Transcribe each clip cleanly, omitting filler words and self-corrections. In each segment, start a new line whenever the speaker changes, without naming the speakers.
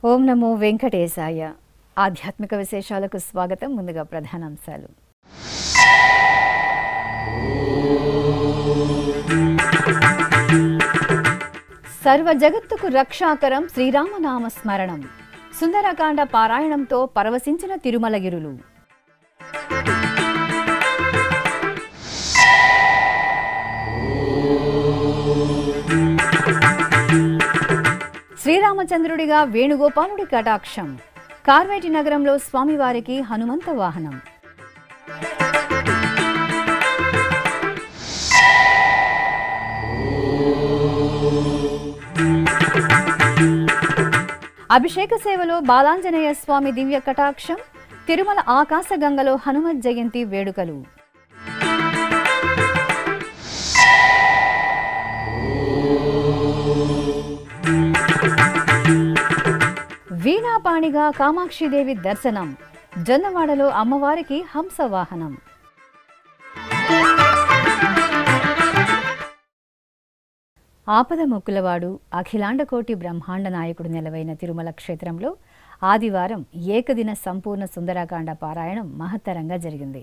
ఓం నమో వెంకటేశాయ. ఆధ్యాత్మిక విశేషాలకు స్వాగతం. ముందుగా ప్రధానాంశాలు. సర్వ జగత్తుకు రక్షాకరం శ్రీరామనామ స్మరణం. సుందరకాండ పారాయణంతో పరవశించిన తిరుమలగిరులు. శ్రీరామచంద్రుడిగా వేణుగోపాలుడి కటాక్షం. కార్వేటి నగరంలో స్వామివారికి హనుమంత వాహనం. అభిషేక సేవలో బాలాంజనేయ స్వామి దివ్య కటాక్షం. తిరుమల ఆకాశగంగలో హనుమత్ జయంతి వేడుకలు. వీణాపాణిగా కామాక్షిదేవి దర్శనం. జొన్నవాడలో అమ్మవారికి హంసవాహనం. ఆపద మొక్కులవాడు అఖిలాండకోటి బ్రహ్మాండ నాయకుడు నెలవైన తిరుమల క్షేత్రంలో ఆదివారం ఏకదిన సంపూర్ణ సుందరకాండ పారాయణం మహత్తరంగా జరిగింది.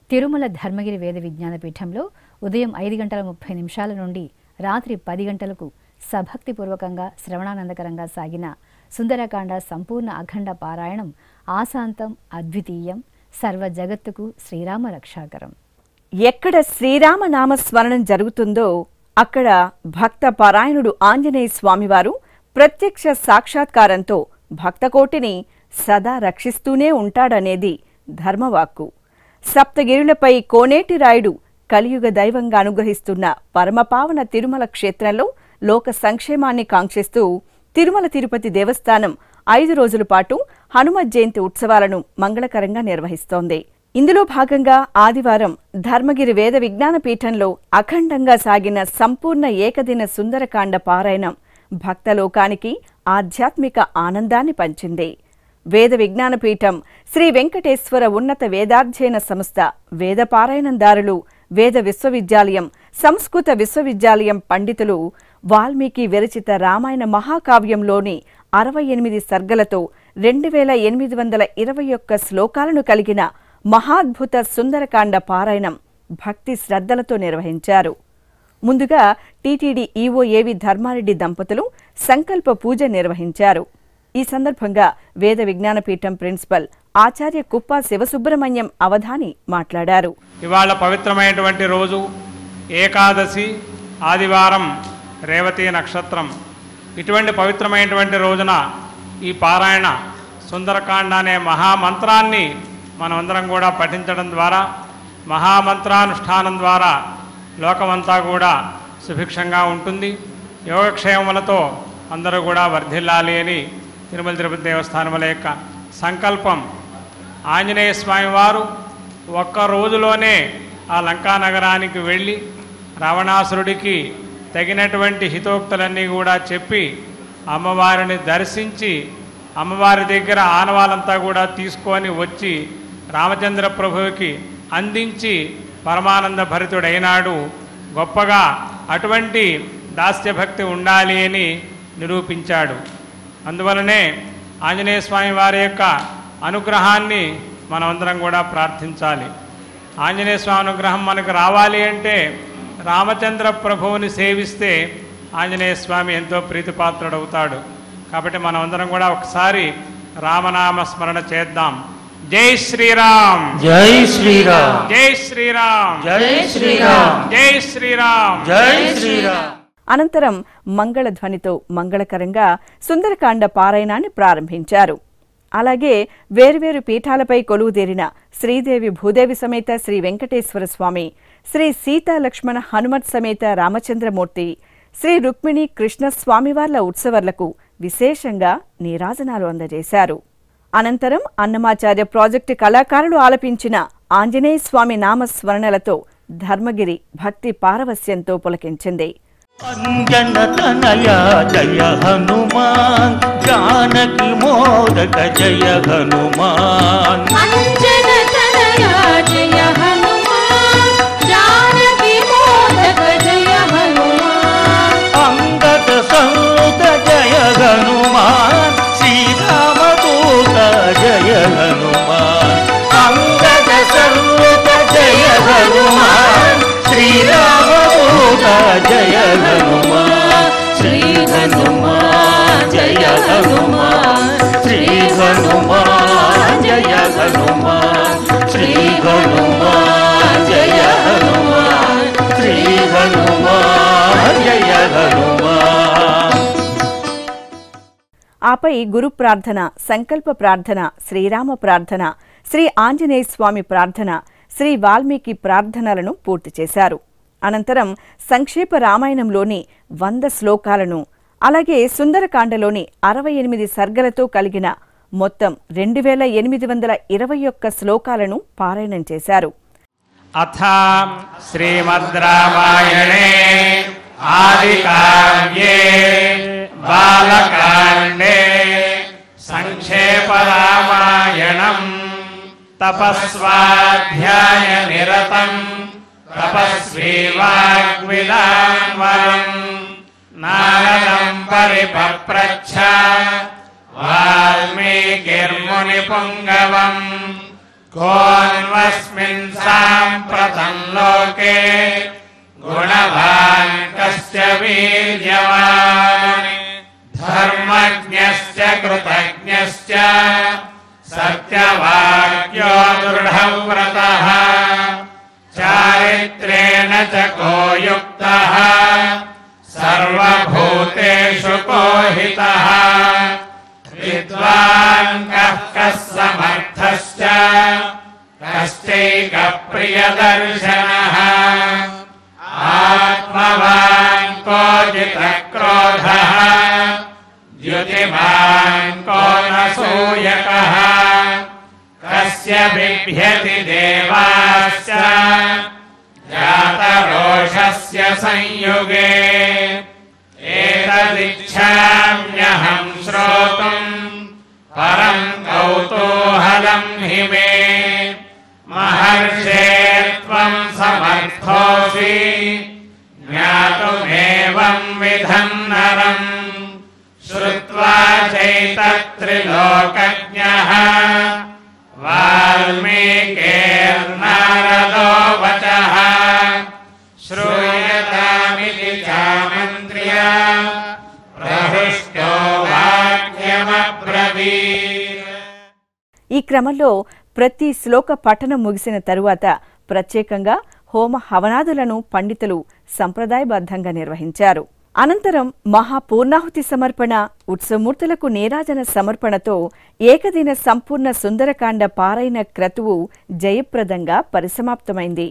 తిరుమల ధర్మగిరి వేద విజ్ఞాన పీఠంలో ఉదయం 5:30 నుండి రాత్రి 10 గంటలకు సభక్తిపూర్వకంగా శ్రవణానందకరంగా సాగిన సుందరకాండ సంపూర్ణ అఖండ పారాయణం ఆశాంతం అద్వితీయం. సర్వ జగత్తుకు శ్రీరామ రక్షాకరం.
ఎక్కడ శ్రీరామ నామస్మరణం జరుగుతుందో అక్కడ భక్త పారాయణుడు ఆంజనేయ స్వామివారు ప్రత్యక్ష సాక్షాత్కారంతో భక్తకోటిని సదా రక్షిస్తూనే ఉంటాడనేది ధర్మవాక్కు. సప్తగిరులపై కోనేటి రాయుడు కలియుగ దైవంగా అనుగ్రహిస్తున్న పరమపావన తిరుమల క్షేత్రంలో లోక సంక్షేమాన్ని కాంక్షిస్తూ తిరుమల తిరుపతి దేవస్థానం 5 రోజుల పాటు హనుమత్ జయంతి ఉత్సవాలను మంగళకరంగా నిర్వహిస్తోంది. ఇందులో భాగంగా ఆదివారం ధర్మగిరి వేద విజ్ఞాన పీఠంలో అఖండంగా సాగిన సంపూర్ణ ఏకదిన సుందరకాండ పారాయణం భక్తలోకానికి ఆధ్యాత్మిక ఆనందాన్ని పంచింది. వేద విజ్ఞాన పీఠం, శ్రీ వెంకటేశ్వర ఉన్నత వేదాధ్యయన సంస్థ, వేద పారాయణందారులు, వేద విశ్వవిద్యాలయం, సంస్కృత విశ్వవిద్యాలయం పండితులు వాల్మీకి విరచిత రామాయణ మహాకావ్యంలోని 68 సర్గలతో 2821 శ్లోకాలను కలిగిన మహాద్భుత సుందరకాండ పారాయణం భక్తి శ్రద్ధలతో నిర్వహించారు. ముందుగా టీటీడీ ఈవో ఏవి ధర్మారెడ్డి దంపతులు సంకల్ప పూజ నిర్వహించారు. ఈ సందర్భంగా వేద విజ్ఞాన పీఠం ప్రిన్సిపల్ ఆచార్య కుప్ప శివసుబ్రహ్మణ్యం అవధాని మాట్లాడారు.
ఇవాళ పవిత్రమైనటువంటి రోజు ఏకాదశి, ఆదివారం, రేవతి నక్షత్రం. ఇటువంటి పవిత్రమైనటువంటి రోజున ఈ పారాయణ సుందరకాండ అనే మహామంత్రాన్ని మనమందరం కూడా పఠించడం ద్వారా, మహామంత్రానుష్ఠానం ద్వారా లోకమంతా కూడా సుభిక్షంగా ఉంటుంది. యోగక్షేమములతో అందరూ కూడా వర్ధిల్లాలి అని తిరుమల తిరుపతి దేవస్థానముల యొక్క సంకల్పం. ఆంజనేయ స్వామి వారు ఒక్క రోజులోనే ఆ లంకా నగరానికి వెళ్ళి రావణాసురుడికి తగినటువంటి హితోక్తులన్నీ కూడా చెప్పి అమ్మవారిని దర్శించి అమ్మవారి దగ్గర ఆనవాలంతా కూడా తీసుకొని వచ్చి రామచంద్ర ప్రభువుకి అందించి పరమానంద భరితుడైనాడు. గొప్పగా అటువంటి దాస్యభక్తి ఉండాలి అని నిరూపించాడు. అందువలనే ఆంజనేయ స్వామి వారి యొక్క అనుగ్రహాన్ని మనమందరం కూడా ప్రార్థించాలి. ఆంజనేయ స్వామి అనుగ్రహం మనకు రావాలి అంటే రామచంద్ర ప్రభువుని సేవిస్తే ఆంజనేయ స్వామి ఎంతో ప్రీతిపాత్రుడవుతాడు. కాబట్టి మనమందరం కూడా ఒకసారి రామనామ స్మరణ చేద్దాం. జై శ్రీరామ్,
జై శ్రీరామ్,
జై శ్రీరామ్,
జై శ్రీరామ్,
జై శ్రీరామ్,
జై శ్రీరామ్.
అనంతరం మంగళధ్వనితో మంగళకరంగా సుందరకాండ పారాయణాన్ని ప్రారంభించారు. అలాగే వేర్వేరు పీఠాలపై కొలువుదేరిన శ్రీదేవి భూదేవి సమేత శ్రీ వెంకటేశ్వర స్వామి, శ్రీ సీతా లక్ష్మణ హనుమత్ సమేత రామచంద్రమూర్తి, శ్రీ రుక్మిణి కృష్ణ స్వామివార్ల ఉత్సవర్లకు విశేషంగా నీరాజనాలు అందజేశారు. అనంతరం అన్నమాచార్య ప్రాజెక్టు కళాకారులు ఆలపించిన ఆంజనేయ స్వామి నామస్మరణలతో ధర్మగిరి భక్తి పారవస్యంతో పులకించింది.
అంజనతనయ జయ హనుమాన్ జానకి మోదక జయ హనుమాన్
అంజనతనయ జయ హనుమాన్ జానకి మోదక జయ హనుమాన్
అంగద సంత జయ హనుమాన్ శ్రీరామదూత జయ హనుమాన్ అంగద సంత జయ హనుమాన్ శ్రీరామదూత జయ హనుమాన్ శ్రీ హనుమాన్ జయ హనుమాన్ శ్రీ హనుమాన్ జయ హనుమాన్ శ్రీ హనుమాన్ జయ హనుమాన్ శ్రీ హనుమాన్ జయ హనుమాన్.
ఆపై గురు ప్రార్థన, సంకల్ప ప్రార్థన, శ్రీరామ ప్రార్థన, శ్రీ ఆంజనేయ స్వామి ప్రార్థన, శ్రీ వాల్మీకి ప్రార్థనలను పూర్తి చేశారు. అనంతరం సంక్షేప రామాయణంలోని 100 శ్లోకాలను, అలాగే సుందరకాండలోని 68 సర్గలతో కలిగిన మొత్తం 2821 శ్లోకాలను పారాయణం చేశారు.
అథ శ్రీమద్ రామాయణే ఆదికావ్యే బాలకాండే సంక్షేప రామాయణం తపస్వాధ్యాయ నిరతం తపస్వీ వాగ్విదాన్వరం నారదం పరిపప్రచ్ఛ వాల్మీకిర్ముని పుంగవం కోన్వస్మిన్ సాంప్రతం లోకే గుణవాన్ కస్య వీర్యవాన్ ధర్మజ్ఞస్య కృతజ్ఞస్య సత్యవాక్యో దృఢవ్రతః చారిత్రేణ చ కో యుక్తః సర్వభూతేషు కో హితః విద్వాన్ కః సమర్థశ్చ కశ్చైక ప్రియదర్శనః ఆత్మవాన్ కో జితక్రోధః ద్యుతిమాన్ కో నసూయకః కస్య బిభ్యతి దేవాశ్చ జాతరోషస్య సంయుగే ఏతదిచ్ఛామ్యహం శ్రోతుం పరం కౌతూహలం హి మే మహర్షే త్వం సమర్థోసి జ్ఞాతుమేవం విధం నరం శ్రుత్వా చైతత్రిలోకజ్ఞః వాల్మీకిర్నారదో వచః శ్రూయతామితి చామంత్ర్య ప్రహృష్టో వాక్యమబ్రవీత్.
ఈ క్రమంలో ప్రతి శ్లోక పఠనం ముగిసిన తరువాత ప్రత్యేకంగా హోమ హవనాదులను పండితులు సంప్రదాయబద్ధంగా నిర్వహించారు. అనంతరం మహాపూర్ణాహుతి సమర్పణ, ఉత్సవమూర్తులకు నీరాజన సమర్పణతో ఏకదిన సంపూర్ణ సుందరకాండ పారాయణ క్రతువు జయప్రదంగా పరిసమాప్తమైంది.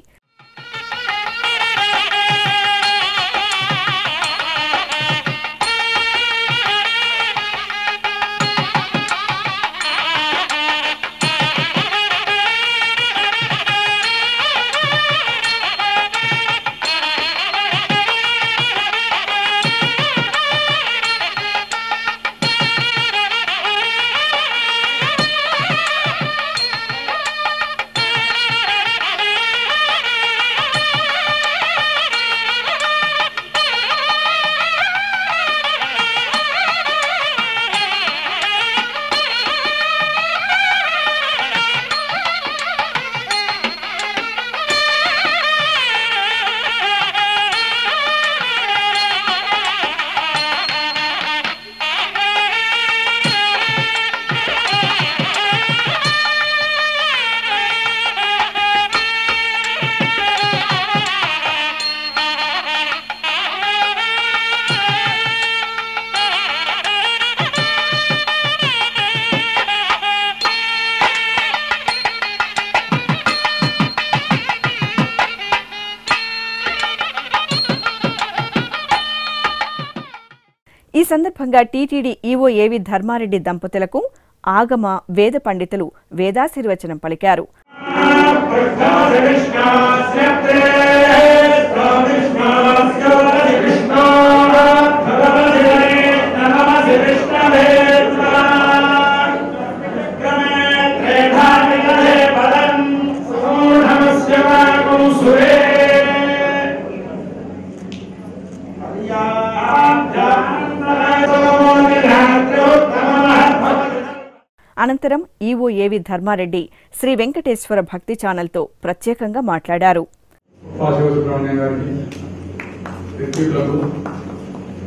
ఈ సందర్భంగా టీటీడీ ఈవో ఏవి ధర్మారెడ్డి దంపతులకు ఆగమ వేద పండితులు వేదాశీర్వచనం పలికారు.
కృష్ణ
అనంతరం ఈవో ఏవి ధర్మారెడ్డి శ్రీ వెంకటేశ్వర భక్తి ఛానల్తో ప్రత్యేకంగా మాట్లాడారు.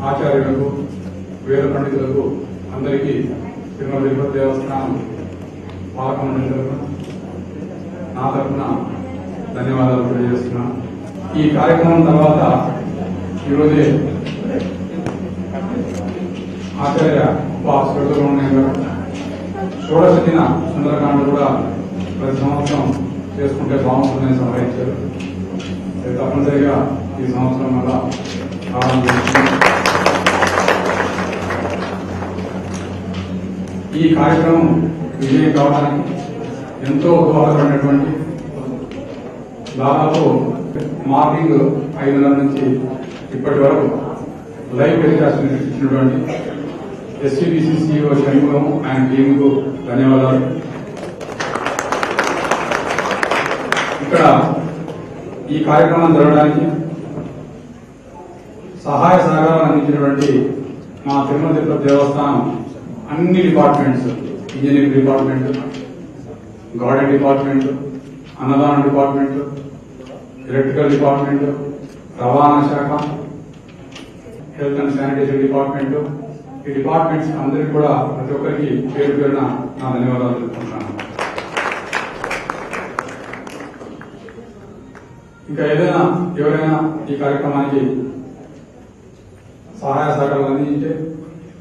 ఆచార్యులకు, వేద పండితులకు అందరికీ తిరుమల తిరుపతి దేవస్థానం పాలక మండలి తరఫున నా తరఫున ధన్యవాదాలు తెలియజేస్తున్నాను. ఈ కార్యక్రమం తర్వాత ఈరోజే ఆచార్య సుబ్రహ్మణ్యం గారు షోడశ దిన సుందరకాండ కూడా ప్రతి సంవత్సరం చేసుకుంటే బాగుంటుందని సలహించారు. తప్పనిసరిగా ఈ సంవత్సరం వల్ల రావడం జరుగుతుంది. ఈ కార్యక్రమం విజయం కావడానికి ఎంతో దోహదపడినటువంటి దాదాపు మార్నింగ్ 5 గంటల నుంచి ఇప్పటి వరకు లైవ్ టెలికాస్ట్ ఇచ్చినటువంటి ఎస్టీబీసీ CEO షణ్ముఖం ఆయన టీంకు ధన్యవాదాలు. ఇక్కడ ఈ కార్యక్రమం జరగడానికి సహాయ సహకారాలు అందించినటువంటి మా తిరుమల తిరుపతి దేవస్థానం అన్ని departments, engineering department, garden department, అన్నదానం డిపార్ట్మెంట్, ఎలక్ట్రికల్ డిపార్ట్మెంట్, రవాణా శాఖ, హెల్త్ అండ్ శానిటేషన్ డిపార్ట్మెంట్, ఈ డిపార్ట్మెంట్స్ అందరికీ కూడా ప్రతి ఒక్కరికి పేరు పేరున నా ధన్యవాదాలు తెలుపుకుంటున్నాను. ఇంకా ఎవరైనా ఈ కార్యక్రమానికి సహాయ సహకారాలు అందించే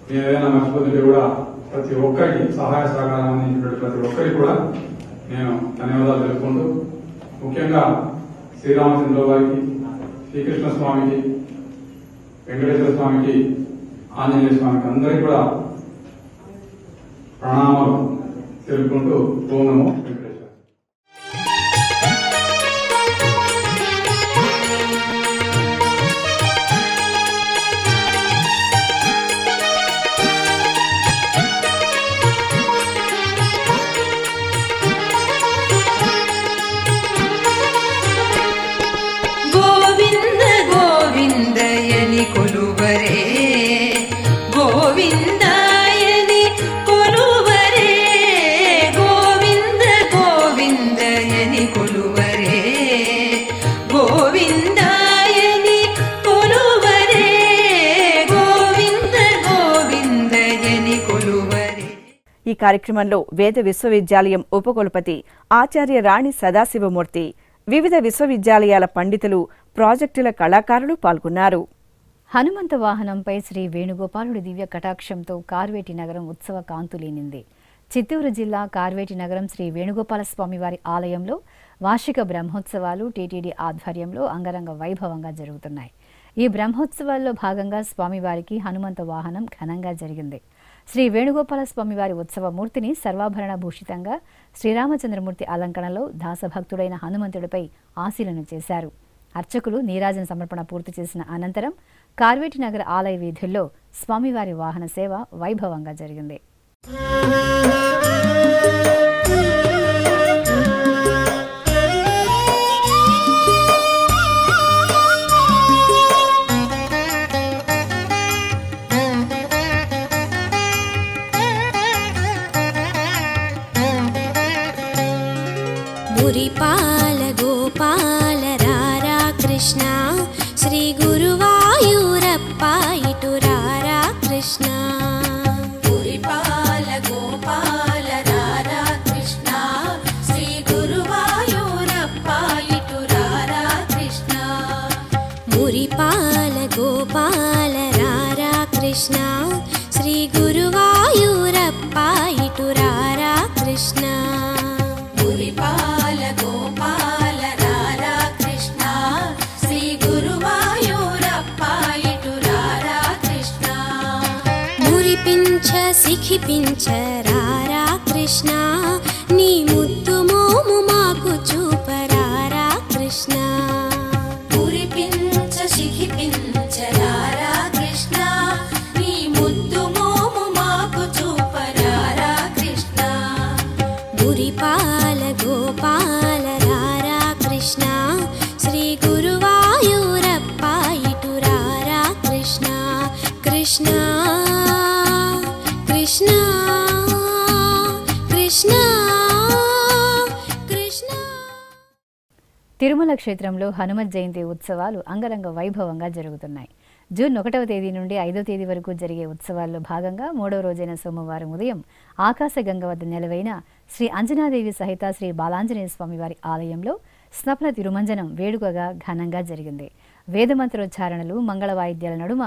నేను ఏదైనా మర్చిపోతుంటే కూడా ప్రతి ఒక్కరికి సహాయ సహకారం అందించినటువంటి ప్రతి ఒక్కరికి కూడా నేను ధన్యవాదాలు తెలుపుకుంటూ, ముఖ్యంగా శ్రీరామచంద్ర వారికి, శ్రీకృష్ణ స్వామికి, వెంకటేశ్వర స్వామికి, ఆంజనేయ స్వామికి అందరికీ కూడా ప్రణామాలు తెలుపుకుంటూ ఓం నమో వెంకటేశ్వర.
గోవింద గోవిందయని కొలువరే, గోవిందాయని కొలువరే, గోవింద గోవిందయని కొలువరే, గోవిందాయని కొలువరే, గోవింద గోవిందయని కొలువరే.
ఈ కార్యక్రమంలో వేద విశ్వవిద్యాలయం ఉపకులపతి ఆచార్య రాణి సదాశివమూర్తి, వివిధ విశ్వవిద్యాలయాల పండితులు, ప్రాజెక్టుల కళాకారులు పాల్గొన్నారు.
హనుమంత వాహనంపై శ్రీ వేణుగోపాలుడి దివ్య కటాక్షంతో కార్వేటి నగరం ఉత్సవ కాంతులేనింది. చిత్తూరు జిల్లా కార్వేటి నగరం శ్రీ వేణుగోపాల స్వామివారి ఆలయంలో వార్షిక బ్రహ్మోత్సవాలు టీటీడీ ఆధ్వర్యంలో అంగరంగ వైభవంగా జరుగుతున్నాయి. ఈ బ్రహ్మోత్సవాల్లో భాగంగా స్వామివారికి హనుమంత వాహనం ఘనంగా జరిగింది. శ్రీ వేణుగోపాల స్వామివారి ఉత్సవ మూర్తిని సర్వాభరణ భూషితంగా శ్రీరామచంద్రమూర్తి అలంకరణలో దాసభక్తుడైన హనుమంతుడిపై ఆశీలన చేశారు. అర్చకులు నీరాజన సమర్పణ పూర్తి చేసిన అనంతరం కార్వేటి నగర ఆలయ వీధుల్లో స్వామివారి వాహన సేవ వైభవంగా జరిగింది.
మురిపాల గోపాల రారా కృష్ణ, శ్రీ గురువాయూరప్ప ఇటు రారా కృష్ణ. మురిపాల గోపాల రారా కృష్ణ, శ్రీ గురువాయూరప్ప ఇటు రారా కృష్ణ. మురిపాల గోపాల రారా కృష్ణ, శ్రీ గురువాయూరప్ప ఇటు రారా కృష్ణ. మురిపాల గోపాల రారా కృష్ణ, శ్రీ గురువాయూరప్ప ఇటు రారా కృష్ణ. మురిపించ సిఖిపించ రారా కృష్ణ, నీ ముద్దు మోము మాకు చూపరారా కృష్ణ. మురిపించ సిఖిపించ రారా కృష్ణ, నీ ముద్దు మోము మాకు చూపరారా కృష్ణ. మురిపాల గోపాల రారా కృష్ణ, శ్రీ గురువాయూరప్ప ఇటు రారా కృష్ణ. कृष्णा कृष्णा कृष्णा कृष्णा
తిరుమల క్షేత్రంలో హనుమత్ జయంతి ఉత్సవాలు అంగరంగ వైభవంగా జరుగుతున్నాయి. జూన్ 1వ తేదీ నుండి 5వ తేదీ వరకు జరిగే ఉత్సవాల్లో భాగంగా 3వ రోజైన సోమవారం ఉదయం ఆకాశగంగ వద్ద నెలవైన శ్రీ అంజనాదేవి సహిత శ్రీ బాలాంజనేయ స్వామి వారి ఆలయంలో స్నపన తిరుమంజనం వేడుకగా ఘనంగా జరిగింది. వేదమంత్రోచ్చారణలు, మంగళ వాయిద్యాల నడుమ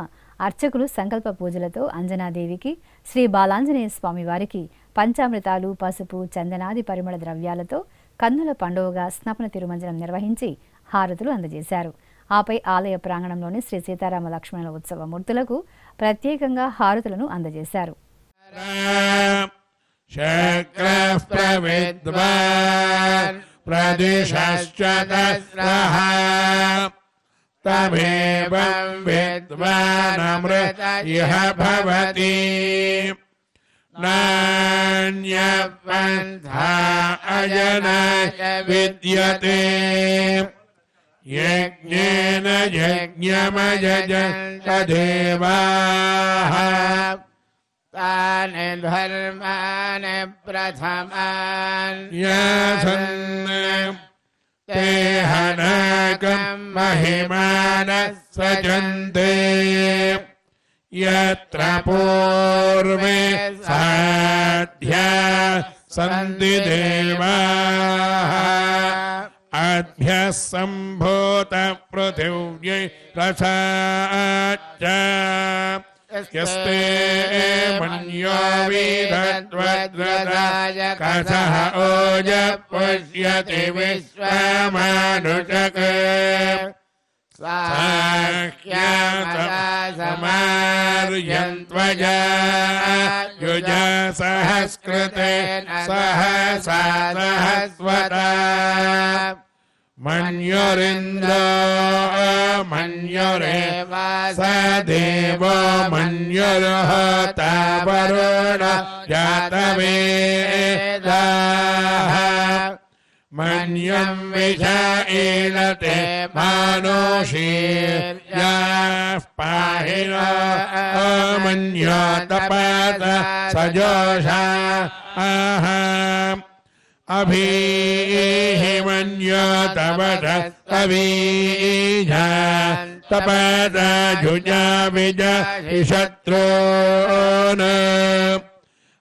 అర్చకులు సంకల్ప పూజలతో అంజనాదేవికి, శ్రీ బాలాంజనేయ స్వామి వారికి పంచామృతాలు, పసుపు, చందనాది పరిమళ ద్రవ్యాలతో కన్నుల పండుగగా స్నపన తిరుమంజనం నిర్వహించి హారతులు అందజేశారు. ఆపై ఆలయ ప్రాంగణంలోని శ్రీ సీతారామ లక్ష్మణుల ఉత్సవ మూర్తులకు ప్రత్యేకంగా హారతులను అందజేశారు.
నాన్యపంథా అజనాయ విద్యతే యజ్ఞేన యజ్ఞమయజంత దేవాః తాని ధర్మాని ప్రథమాన్యాసన్ తే హనకం మహిమానః సజంతే యత్ర పూర్వే సాధ్యా సంతి దేవాః అభ్యః సంభూత పృథివ్యై రసాచ్చ యస్తే మన్యో వీధద్వద్రదాయ కసః ఓజ పుష్యతి విశ్వమానుషక్ సమార్యంత్వజా యుజా సహస్కృతేన సహసా సహస్వతా మన్యురింద్రో మన్యురేవ స దేవో మన్యుర్హోతా వరుణ జాతవేదాః మన్యం విషాయిలతే మానుషీర్యాః పాహినో మన్యోతపాత సజోషాః అభీహిమన్యోతవద తవీజా తపద జుజా విజ శత్రూన్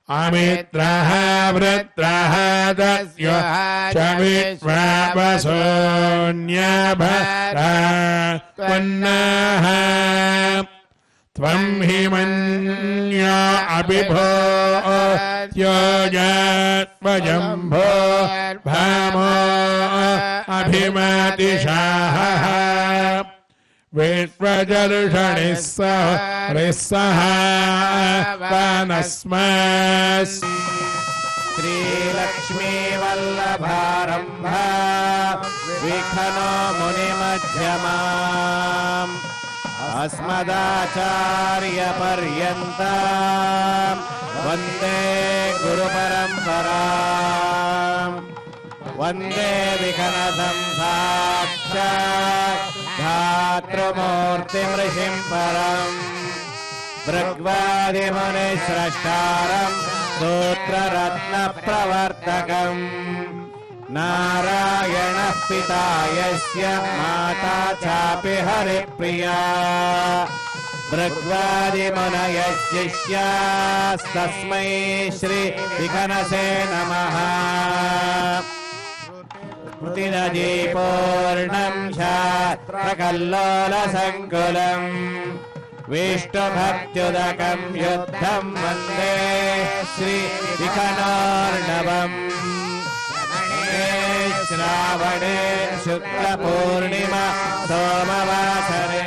అమిత్రః వృత్రః దస్యో చ విశ్వావసోన్యభరా త్వన్నః త్వం హిమన్యో అభిభో త్యోజత్వజంభో భామో అభిమతిషాః విశ్వజర్షణిః సహ వనస్మస్
శ్రీలక్ష్మీ వల్లభారంభ విఖనో మునిమధ్యమాం అస్మదాచార్య పర్యంతం వందే గురు పరంపరాం వందే విఘ్నసం సాక్షాత్ ధాతృమూర్తిమృషిం పరం భృగ్వాదిమునిస్రష్టారం సూత్రరత్న ప్రవర్తకం నారాయణః పితా యస్య మాతా చాపి హరిప్రియా భృగ్వాదిమునయः శిష్యాస్తస్మై శ్రీ విఘ్నసే నమః స్మృతిరజీపూర్ణం ఛాత్రకల్లోలసంకులం విష్ణుభక్త్యుదకం యుద్ధం వందే శ్రీ విఘ్నోర్ణవం శ్రావణే శుక్లపూర్ణిమ సోమవాసరే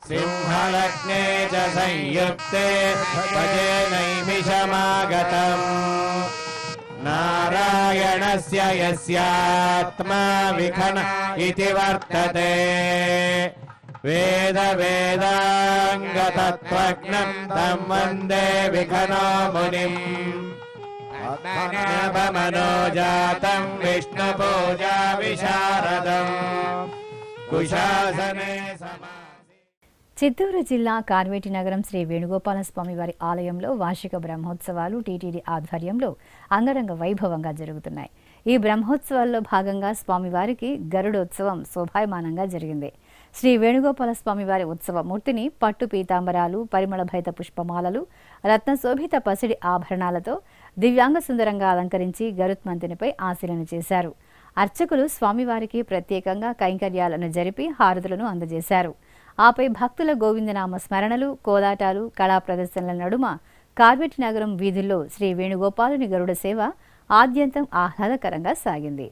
సింహలగ్నే చ సంయుక్తే భజే నైమిషమాగతం నారాయణస్య యస్యాత్మా విఘ్న ఇతి వర్తతే వేద వేదాంగతత్వజ్ఞం తం వందే విఘ్నో మునిం మనోజాతం విష్ణు పూజా విశారదం కుశాసనే
చిత్తూరు జిల్లా కార్వేటి నగరం శ్రీ వేణుగోపాల స్వామి వారి ఆలయంలో వార్షిక బ్రహ్మోత్సవాలు టీటీడీ ఆధ్వర్యంలో అంగరంగ వైభవంగా జరుగుతున్నాయి. ఈ బ్రహ్మోత్సవాల్లో భాగంగా స్వామివారికి గరుడోత్సవం శోభాయమానంగా జరిగింది. శ్రీ వేణుగోపాల స్వామివారి ఉత్సవ మూర్తిని పట్టు పీతాంబరాలు, పరిమళ భైత పుష్పమాలలు, రత్నశోభిత పసిడి ఆభరణాలతో దివ్యాంగ సుందరంగా అలంకరించి గరుత్మంతునిపై ఆశీలన చేశారు. అర్చకులు స్వామివారికి ప్రత్యేకంగా కైంకర్యాలను జరిపి హారతులను అందజేశారు. ఆపై భక్తుల గోవిందనామ స్మరణలు, కోలాటాలు, కళా ప్రదర్శనల నడుమ కార్వేటి నగరం వీధుల్లో శ్రీ వేణుగోపాలుని గరుడ సేవ ఆద్యంతం ఆహ్లాదకరంగా సాగింది.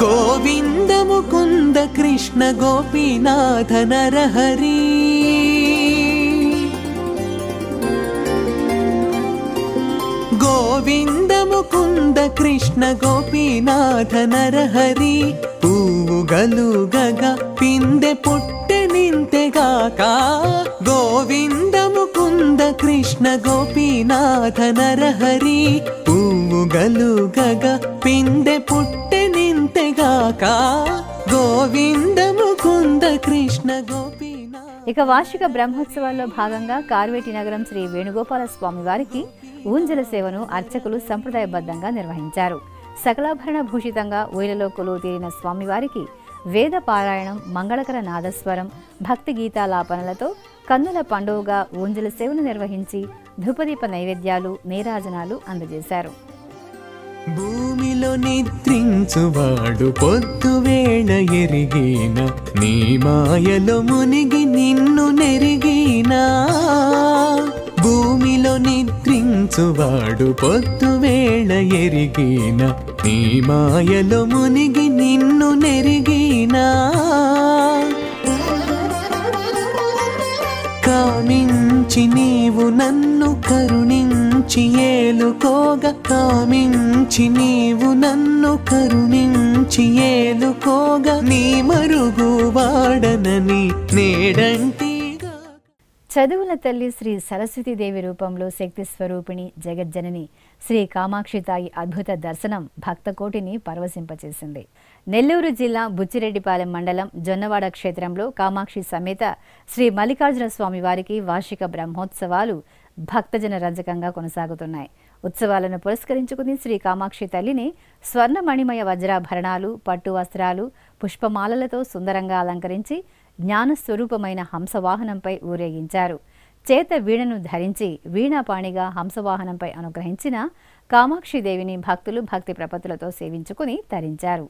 గోవింద ముకుంద కృష్ణ గోపీనాథ నరహరి గోవింద ముకుంద కృష్ణ గోపీనాథ నరహరి పువ్వుగలు గగ పిందె పుట్టె నింతెగాక గోవింద ముకుంద కృష్ణ గోపీనాథ నరహరి పువ్వుగలు గగ పిందె పుట్టె నింతెగాక గోవింద ముకుంద కృష్ణ గోపీనాథ.
ఇక వార్షిక బ్రహ్మోత్సవాల్లో భాగంగా కార్వేటి నగరం శ్రీ వేణుగోపాల స్వామి వారికి ఊంజల సేవను అర్చకులు సంప్రదాయబద్ధంగా నిర్వహించారు. సకలాభరణ భూషితంగా ఊయలలో కొలువు తీరిన స్వామివారికి వేద పారాయణం, మంగళకర నాదస్వరం, భక్తి గీతాలాపనలతో కన్నుల పండుగగా ఊంజల సేవను నిర్వహించి ధూపదీప నైవేద్యాలు, నీరాజనాలు అందజేశారు.
భూమిలో నిద్రించువాడు పొద్దువేళ ఎరిగిన నీ మాయలో మునిగి నిన్ను నెరిగినా భూమిలో నిద్రించువాడు పొద్దువేళ ఎరిగిన నీ మాయలో మునిగి నిన్ను నెరిగినా కామించి నీవు నన్ను కరుణించి ఏలుకోగా కామించి నీవు నన్ను కరుణించి ఏలుకోగా నీ మరుగు వాడనని నేడంటి.
చదువుల తల్లి శ్రీ సరస్వతీదేవి రూపంలో శక్తి స్వరూపిణి జగజ్జనని శ్రీ కామాక్షితాయి అద్భుత దర్శనం భక్తకోటిని పరవశింపచేసింది. నెల్లూరు జిల్లా బుచ్చిరెడ్డిపాలెం మండలం జొన్నవాడ క్షేత్రంలో కామాక్షి సమేత శ్రీ మల్లికార్జున స్వామి వారికి వార్షిక బ్రహ్మోత్సవాలు భక్తజన రంజకంగా కొనసాగుతున్నాయి. ఉత్సవాలను పురస్కరించుకుని శ్రీ కామాక్షి తల్లిని స్వర్ణమణిమయ వజ్రాభరణాలు, పట్టు వస్త్రాలు, పుష్పమాలలతో సుందరంగా అలంకరించి జ్ఞానస్వరూపమైన హంసవాహనంపై ఊరేగించారు. చేత వీణను ధరించి వీణాపాణిగా హంసవాహనంపై అనుగ్రహించిన కామాక్షిదేవిని భక్తులు భక్తి ప్రపత్తులతో సేవించుకుని తరించారు.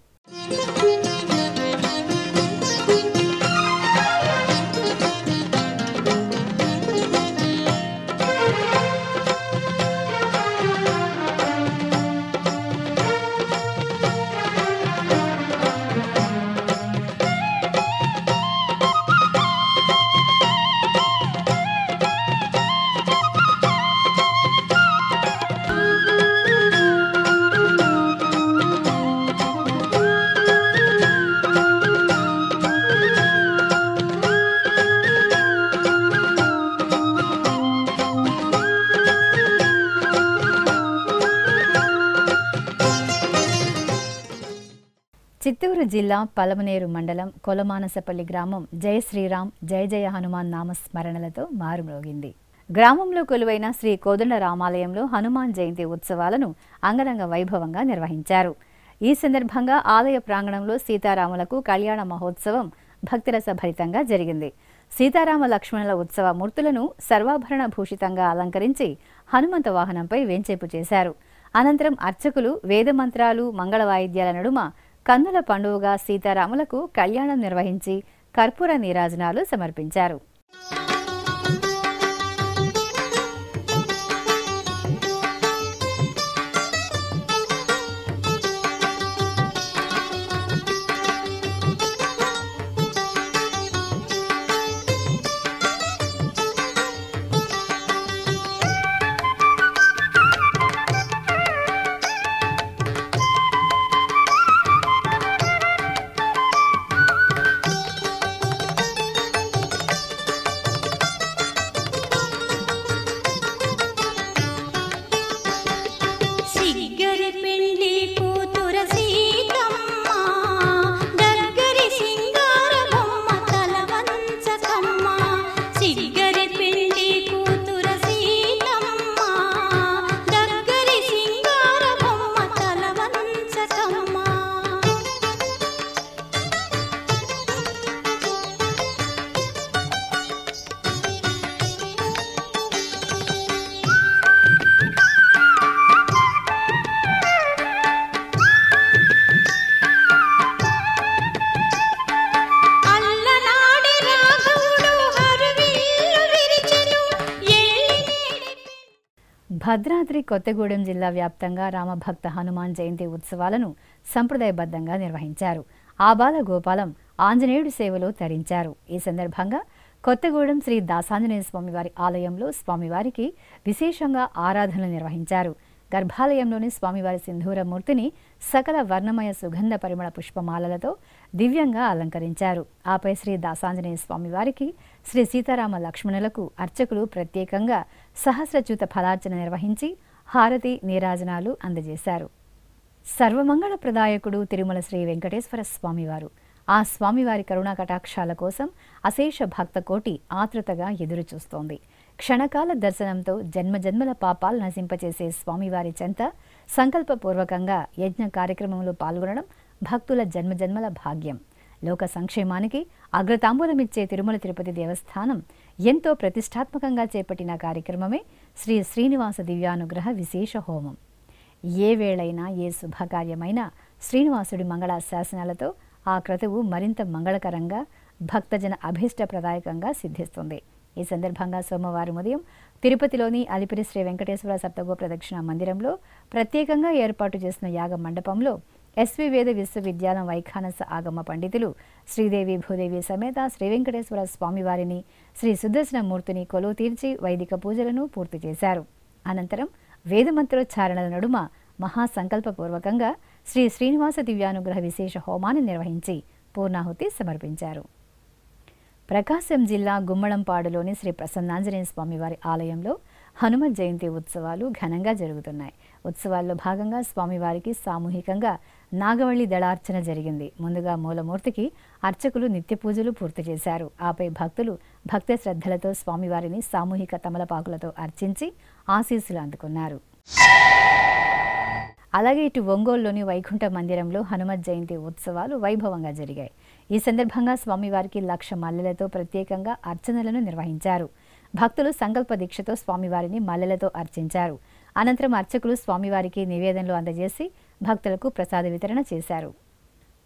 చిత్తూరు జిల్లా పలమనేరు మండలం కొలమానసపల్లి గ్రామం జయ శ్రీరామ్ జయ జయ హనుమాన్ నామస్మరణలతో మారుమ్రోగింది. గ్రామంలో కొలువైన శ్రీ కోదండ రామాలయంలో హనుమాన్ జయంతి ఉత్సవాలను అంగరంగ వైభవంగా నిర్వహించారు. ఈ సందర్భంగా ఆలయ ప్రాంగణంలో సీతారాములకు కళ్యాణ మహోత్సవం భక్తిరసభరితంగా జరిగింది. సీతారామ లక్ష్మణుల ఉత్సవ మూర్తులను సర్వాభరణ భూషితంగా అలంకరించి హనుమంత వాహనంపై వేంచేపు చేశారు. అనంతరం అర్చకులు వేదమంత్రాలు, మంగళ వాయిద్యాల నడుమ కన్నుల పండుగగా సీతారాములకు కళ్యాణం నిర్వహించి కర్పూర నీరాజనాలు సమర్పించారు. భద్రాద్రి కొత్తగూడెం జిల్లా వ్యాప్తంగా రామభక్త హనుమాన్ జయంతి ఉత్సవాలను సంప్రదాయబద్ధంగా నిర్వహించారు. ఆబాల గోపాలం ఆంజనేయుడి సేవలో తరించారు. ఈ సందర్భంగా కొత్తగూడెం శ్రీ దాసాంజనేయ స్వామివారి ఆలయంలో స్వామివారికి విశేషంగా ఆరాధనలు నిర్వహించారు. గర్భాలయంలోని స్వామివారి సింధూరమూర్తిని సకల వర్ణమయ సుగంధ పరిమళ పుష్పమాలలతో దివ్యంగా అలంకరించారు. ఆపై శ్రీ దాసాంజనేయ స్వామివారికి శ్రీ సీతారామ లక్ష్మణులకు అర్చకులు ప్రత్యేకంగా సహస్రచ్యుత ఫలార్చన నిర్వహించి హారతి నీరాజనాలు అందజేశారు. సర్వమంగళ ప్రదాయకుడు తిరుమల శ్రీ వెంకటేశ్వర స్వామివారు. ఆ స్వామివారి కరుణా కటాక్షాల కోసం అశేష భక్తకోటి ఆతృతగా ఎదురుచూస్తోంది. క్షణకాల దర్శనంతో జన్మజన్మల పాపాలు నశింపచేసే స్వామివారి చెంత సంకల్పపూర్వకంగా యజ్ఞ కార్యక్రమంలో పాల్గొనడం భక్తుల జన్మజన్మల భాగ్యం. లోక సంక్షేమానికి అగ్రతాంబూలమిచ్చే తిరుమల తిరుపతి దేవస్థానం ఎంతో ప్రతిష్టాత్మకంగా చేపట్టిన కార్యక్రమమే శ్రీ శ్రీనివాస దివ్యానుగ్రహ విశేష హోమం. ఏ వేళైనా ఏ శుభకార్యమైనా శ్రీనివాసుడి మంగళాశాసనాలతో ఆ క్రతువు మరింత మంగళకరంగా భక్తజన అభీష్టప్రదాయకంగా సిద్ధిస్తుంది. ఈ సందర్భంగా సోమవారం ఉదయం తిరుపతిలోని అలిపిరి శ్రీ వెంకటేశ్వర సప్తగో ప్రదక్షిణ మందిరంలో ప్రత్యేకంగా ఏర్పాటు చేసిన యాగ మండపంలో ఎస్వి వేద విశ్వవిద్యాలయం వైఖానస ఆగమ పండితులు శ్రీదేవి భూదేవి సమేత శ్రీ వెంకటేశ్వర స్వామివారిని శ్రీ సుదర్శనమూర్తిని కొలువు తీర్చి వైదిక పూజలను పూర్తి చేశారు. అనంతరం వేదమంత్రోచ్చారణల నడుమ మహాసంకల్పపూర్వకంగా శ్రీ శ్రీనివాస దివ్యానుగ్రహ విశేష హోమాన్ని నిర్వహించి పూర్ణాహుతి సమర్పించారు. ప్రకాశం జిల్లా గుమ్మడంపాడులోని శ్రీ ప్రసన్నాంజనేయ స్వామివారి ఆలయంలో హనుమ జయంతి ఉత్సవాలు ఘనంగా జరుగుతున్నాయి. ఉత్సవాల్లో భాగంగా స్వామివారికి సామూహికంగా నాగవళి దళార్చన జరిగింది. ముందుగా మూలమూర్తికి అర్చకులు నిత్య పూజలు పూర్తి చేశారు. ఆపై భక్తులు భక్తి శ్రద్ధలతో స్వామివారిని సామూహిక తమలపాకులతో అర్చించి ఆశీస్సులు అందుకున్నారు. అలాగే ఇటు ఒంగోలులోని వైకుంఠ మందిరంలో హనుమత్ జయంతి ఉత్సవాలు వైభవంగా జరిగాయి. ఈ సందర్భంగా స్వామివారికి 1,00,000 మల్లెలతో ప్రత్యేకంగా అర్చనలను నిర్వహించారు. భక్తులు సంకల్ప దీక్షతో స్వామివారిని మల్లెలతో అర్చించారు. అనంతరం అర్చకులు స్వామివారికి నివేదనలు అందజేసి భక్తులకు ప్రసాద వితరణ చేశారు.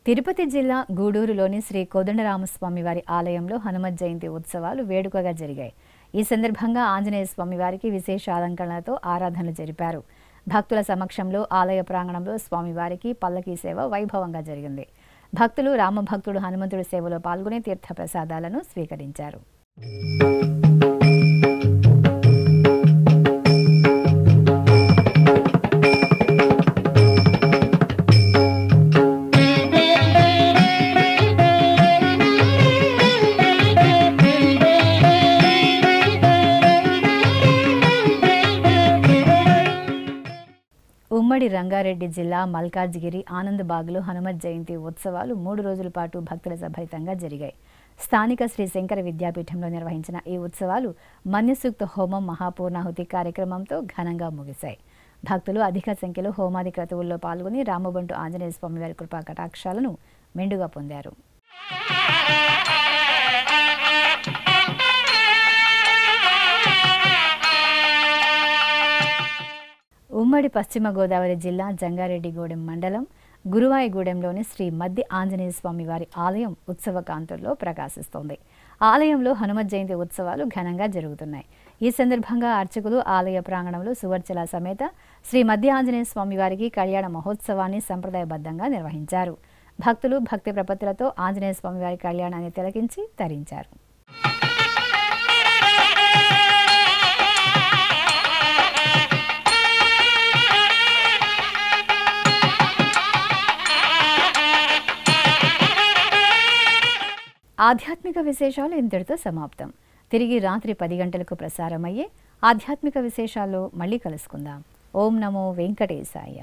తిరుపతి జిల్లా గూడూరులోని శ్రీ కోదండరామస్వామివారి ఆలయంలో హనుమత్ జయంతి ఉత్సవాలు వేడుకగా జరిగాయి. ఈ సందర్భంగా ఆంజనేయ స్వామివారికి విశేష అలంకరణలతో ఆరాధనలు జరిపారు. భక్తుల సమక్షంలో ఆలయ ప్రాంగణంలో స్వామివారికి పల్లకీ సేవ వైభవంగా జరిగింది. భక్తులు రామభక్తుడు హనుమంతుడి సేవలో పాల్గొని తీర్థ ప్రసాదాలను స్వీకరించారు. ఉమ్మడి రంగారెడ్డి జిల్లా మల్కాజ్గిరి ఆనందబాగ్లో హనుమత్ జయంతి ఉత్సవాలు 3 రోజుల పాటు భక్తుల సభరితంగా జరిగాయి. స్థానిక శ్రీ శంకర విద్యాపీఠంలో నిర్వహించిన ఈ ఉత్సవాలు మన్యసూక్త హోమం మహాపూర్ణాహుతి కార్యక్రమంతో ఘనంగా ముగిశాయి. భక్తులు అధిక సంఖ్యలో హోమాది క్రతువుల్లో పాల్గొని రామబంటు ఆంజనేయ స్వామివారి కృపా కటాక్షాలను మెండుగా పొందారు. ఉమ్మడి పశ్చిమ గోదావరి జిల్లా జంగారెడ్డిగూడెం మండలం గురువాయిగూడెంలోని శ్రీ మద్ది ఆంజనేయ స్వామి వారి ఆలయం ఉత్సవ కాంతుల్లో ప్రకాశిస్తోంది. ఆలయంలో హనుమత్ జయంతి ఉత్సవాలు ఘనంగా జరుగుతున్నాయి. ఈ సందర్భంగా అర్చకులు ఆలయ ప్రాంగణంలో సువర్చల సమేత శ్రీ మద్ది ఆంజనేయ స్వామి వారికి కళ్యాణ మహోత్సవాన్ని సంప్రదాయబద్ధంగా నిర్వహించారు. భక్తులు భక్తి ప్రపత్తులతో ఆంజనేయ స్వామి వారి కళ్యాణాన్ని తిలకించి తరించారు. ఆధ్యాత్మిక విశేషాలు ఇంతటితో సమాప్తం. తిరిగి రాత్రి 10 గంటలకు ప్రసారమయ్యే ఆధ్యాత్మిక విశేషాల్లో మళ్ళీ కలుసుకుందాం. ఓం నమో వెంకటేశాయ.